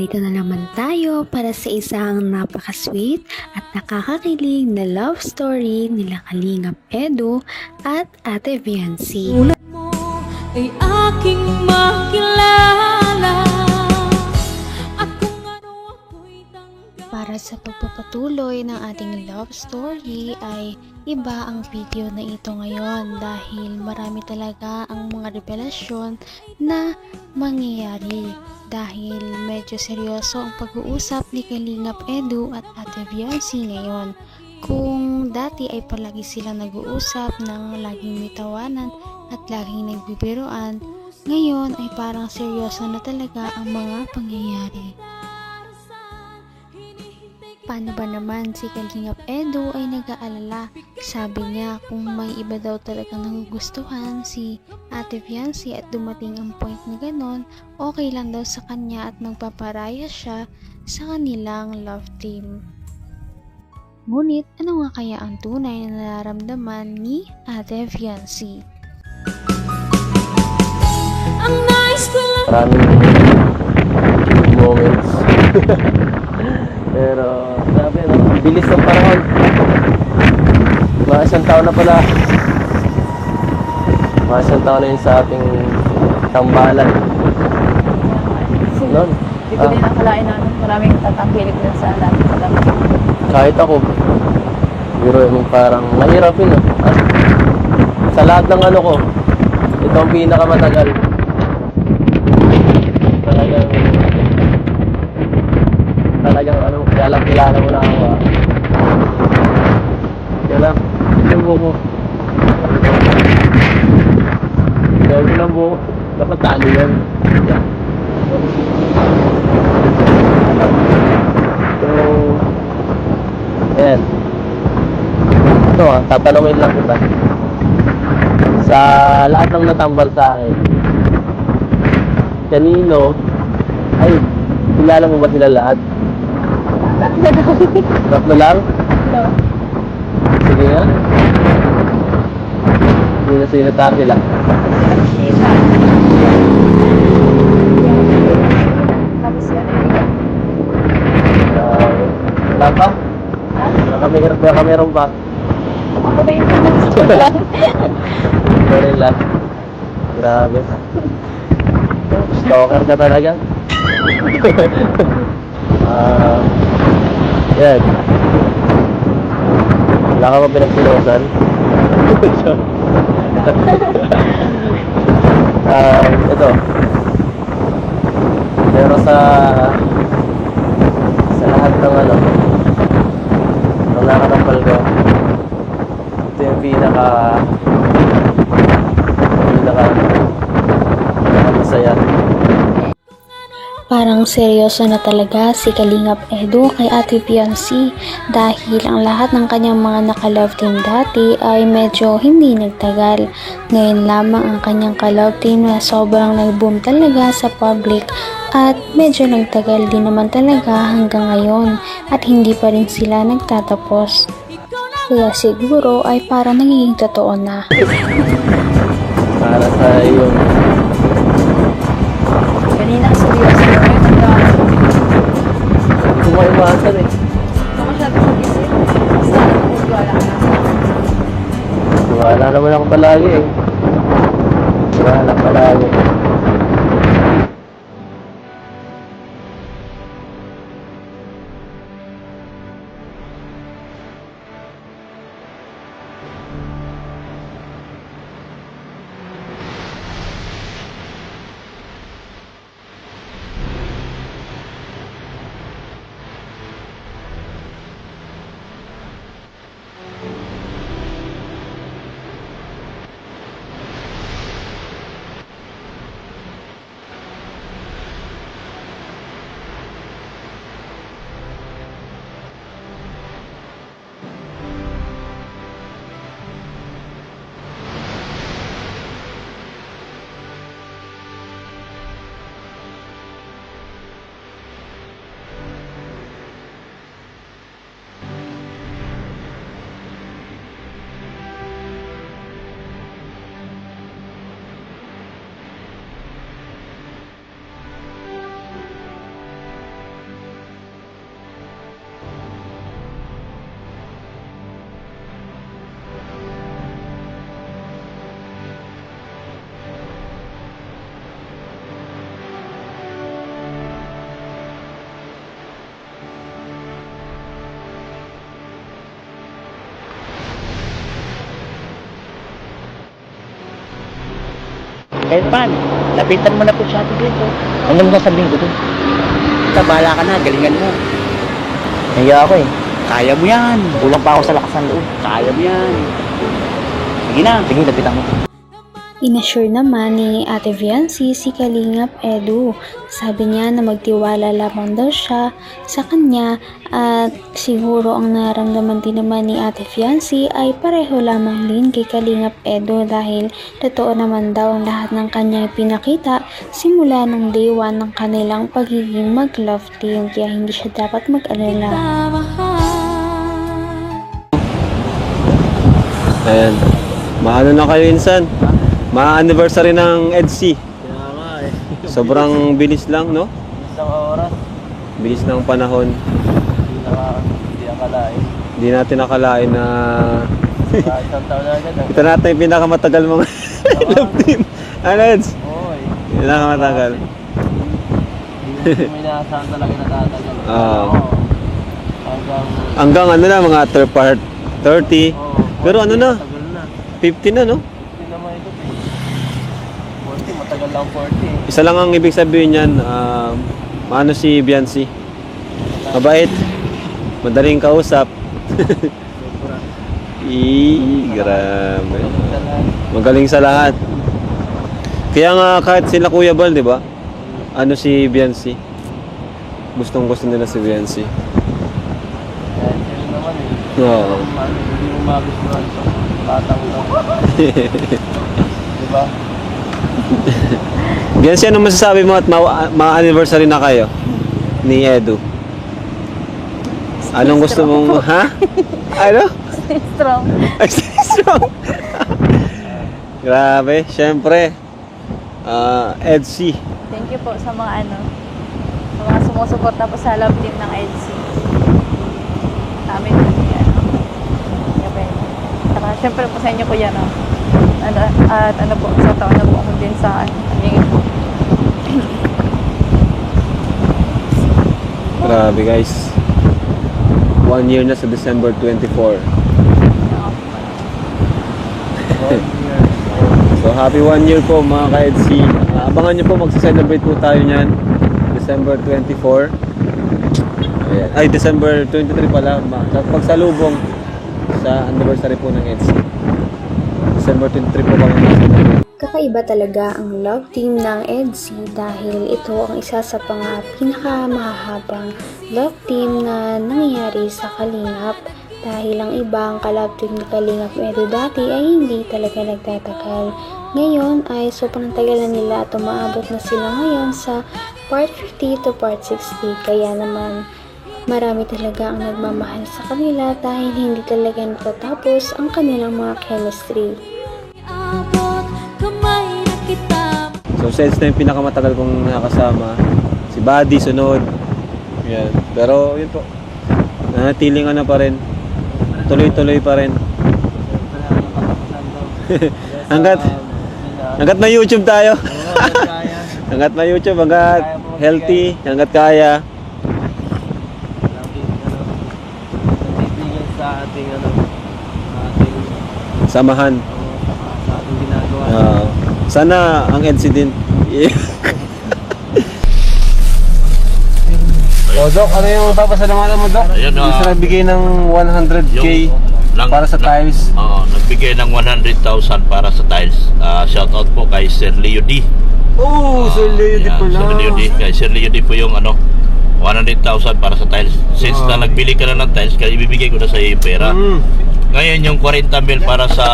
narito na naman tayo para sa isang napaka-sweet at nakakakilig na love story nila Kalingap Edu at Ate Viancy. Tulad mo ay aking makilala at kung ano ako'y tanggap. Para sa pagpapatuloy ng ating love story ay iba ang video na ito ngayon dahil marami talaga ang mga revelasyon na mangyayari dahil medyo seryoso ang pag-uusap ni Kalingap Edu at Ate Viancy ngayon. Kung dati ay palagi silang nag-uusap ng laging may tawanan at laging nagbibiruan, ngayon ay parang seryoso na talaga ang mga pangyayari. Paano ba naman si Kalingap Edu ay nag-aalala? Sabi niya kung may iba daw talagang nagugustuhan si Ate Viancy at dumating ang point na ganon, okay lang daw sa kanya at magpaparaya siya sa kanilang love team. Ngunit ano nga kaya ang tunay na nararamdaman ni Ate Viancy? Ang nais ko lang Maraming moments. Pero grabe, no? Bilis ng panahon. Mga isang taon na pala. Mga isang taon na yun sa ating tambalan. Noon. Hindi ko din nakalain na maraming tatangkilik din sa natin sa lahat. Kahit ako, biro yung parang mahirap yun. At sa lahat ng ano ko, ito ang pinakamatagal. Talagang ano, kilala mo na ako. Kaya lang, yung buko. Kaya lang buko, dapat tali yan. Yan. So, ayan. Ito tatanungin lang kita. Sa lahat ng natambal sa akin, kanino, ay, kilala mo ba sila lahat? Tatlo lang? No. Sige nga. Sino sila? Isa. Tapos yan eh. Wala pa? Baka meron pa. Ako ba yung pinag-stop lang? Meron lang. Grabe. Stalker ka talaga. Yan. Wala ka ba pinagsilosan? Ito. Pero sa lahat ng ano, ng nakatampal ko, ito yung pinaka masaya. Parang seryoso na talaga si Kalingap Edu kay Ate Viancy dahil ang lahat ng kanyang mga nakalove team dati ay medyo hindi nagtagal. Ngayon lamang ang kanyang ka-love team na sobrang nag-boom talaga sa public at medyo nagtagal din naman talaga hanggang ngayon at hindi pa rin sila nagtatapos. Kaya siguro ay parang nagiging totoo na. Para sa iyo. Kanina seryoso yun. Hindi ko maiwasan eh. Ito masyado mag-isip. Basta wala ka. Wala naman ako palagi eh. Wala palagi. Kahit paano, lapitan mo na po si Ate Glendo. Ano mo sasabihin ko doon? Basta bahala ka na, galingan mo. Nahiya ako eh. Kaya mo yan. Kulang pa ako sa lakas ng loob. Kaya mo yan. Sige na, sige, lapitan mo. Inassure naman ni Ate Viancy si Kalingap Edu. Sabi niya na magtiwala lamang daw siya sa kanya at siguro ang naramdaman din naman ni Ate Viancy ay pareho lamang din kay Kalingap Edu dahil totoo naman daw ang lahat ng kanyang pinakita simula ng day 1 ng kanilang pagiging mag-love team kaya hindi siya dapat mag-alala. Ayan. Mahalo na kayo insan. Ma-anniversary ng EDC. Kaya nga eh. Sobrang bilis lang, no? Isang oras, Bilis ng panahon. hindi akalain. Hindi natin nakalain na Isang taon na agad. ito natin yung pinakamatagal mga love team. Ano, Eds? Oo eh. Pinakamatagal. Hindi mo inaasahan talaga natatagal. Oo. Hanggang... Hanggang ano na, mga third part 30. Pero ano na, Matagal na. 50 na, no? Hindi naman ito eh. 40, matagal lang 40. Isa lang ang ibig sabihin niyan, maano si Viancy. Mabait. Madaling kausap. Grabe. Magaling sa lahat. Kaya nga kahit sila Kuya Bal, di ba? Ano si Viancy? Gustong gusto nila si Viancy. Kaya sila naman eh. Oo. Hindi mo magustuhan sa batang lang. Diba? Viancy, ano masasabi mo at ma-anniversary na kayo ni Edu? Anong gusto mong, ha? Ano? Strong. Ay, strong. Grabe, syempre. EDC. Thank you po sa mga sa mga sumusuporta po sa love team ng EDC. Amin po niya. Saka syempre po sa inyo po yan. At ano po, sa taon na po ako din sa hingin po. Grabe guys. 1 year na sa December 24. So happy 1 year po mga ka-EDC. Abangan nyo po, magsa-celebrate po tayo niyan. December 24. Ayan. Ay, December 23 pala. Pagsalubong sa anniversary po ng EDC. December 23 po kami. Kakaiba talaga ang love team ng EDC dahil ito ang isa sa pinakamahahabang love team na nangyayari sa Kalingap dahil ang ibang ka-love team ni Kalingap Edu dati ay hindi talaga nagtatagal. Ngayon ay sobrang tagal na nila at umaabot na sila ngayon sa part 50 to part 60 kaya naman marami talaga ang nagmamahal sa kanila dahil hindi talaga natatapos ang kanilang mga chemistry. Abot kamay na kita. So sa EDC na yung pinakamatagal kong nakasama. Si Buddy, sunod. Yan. Pero yun po. Nanatiling ano pa rin. Tuloy-tuloy pa rin. Hanggat may YouTube tayo. Hanggat may YouTube, hanggat healthy, hanggat kaya. Sa ating Samahan. sa ating ginagawa. Sana ang EDC din. O Doc, ano yung papasalamatan mo Doc? Ayun, Gusto nagbigay ng 100k para sa tiles. Oo, nagbigay ng 100,000 para sa tiles. Shout out po kay Sir Leo D. Oh, Sir Leo di pala. Sir Leo D. Kay Sir Leo D po yung 100,000 para sa tiles. Since na nagbili ka na ng tiles, kaya ibibigay ko na sa iyo yung pera. Ngayon yung 40 mil para sa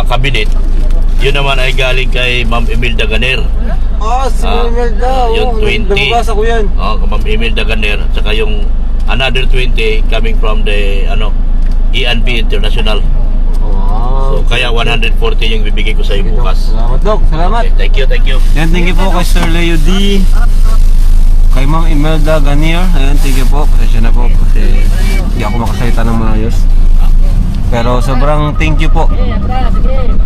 cabinet. Yun naman ay galing kay Ma'am Imelda Ganer. Si Imelda. Yung 20. Nababasa ko yan. Ma'am Imelda Ganer. Tsaka yung another 20 coming from the E&B International. Wow. So kaya 140 yung bibigay ko sa iyo bukas. Salamat Doc, salamat. Okay, thank you. Yan, thank you po kay Sir Leo D. Kay Ma'am Imelda Ganier. Ayan, thank you po. Pasensya na po kasi hindi ako makasalita ng maayos. Pero sobrang thank you po.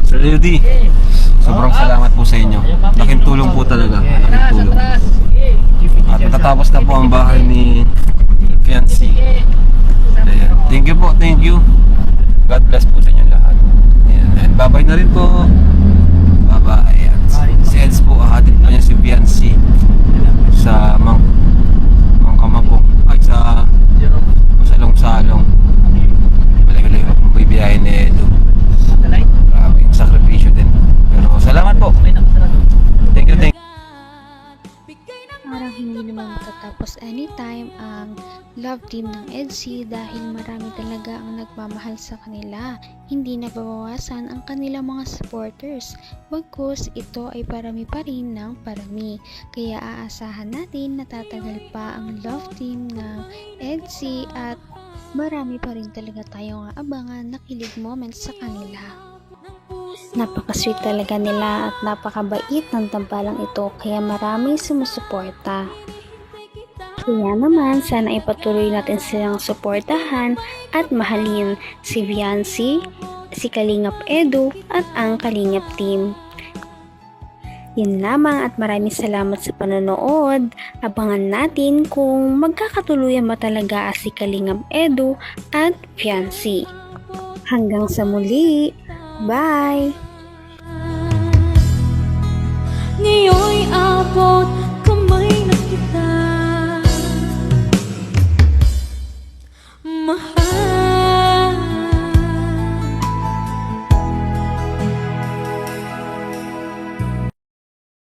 Sir Leo D. Sobrang salamat po sa inyo. Laking tulong po talaga. Laking tulong. At natatapos na po ang bahay ni Fiancé. Ayan. Thank you po, thank you. God bless po sa inyo lahat. Ayan. And bye-bye na rin po. baba. Ayan. Si Eds po, hatid pa niya si Biancy sa Mangkamagong. Ay, sa Salong-Salong. Malayo-layo akong bibiyahin ni Edo. Grabe yung sakripisyo din. Pero salamat po. Thank you. Parang hindi naman matatapos anytime ang love team ng EDSI dahil marami talaga ang nagmamahal sa kanila. Hindi nababawasan ang kanilang mga supporters. Bagkus ito ay parami pa rin ng parami. Kaya aasahan natin na tatagal pa ang love team ng EDSI at marami pa rin talaga tayong aabangan na kilig moments sa kanila. Napaka-sweet talaga nila at napakabait ng tambalang ito kaya maraming sumusuporta. Kaya naman sana ipatuloy natin silang suportahan at mahalin si Viancy, si Kalingap Edu at ang Kalingap team. Yun lamang at maraming salamat sa panonood. Abangan natin kung magkakatuluyan ba talaga si Kalingap Edu at Viancy. Hanggang sa muli! Bye! Ngayon'y abot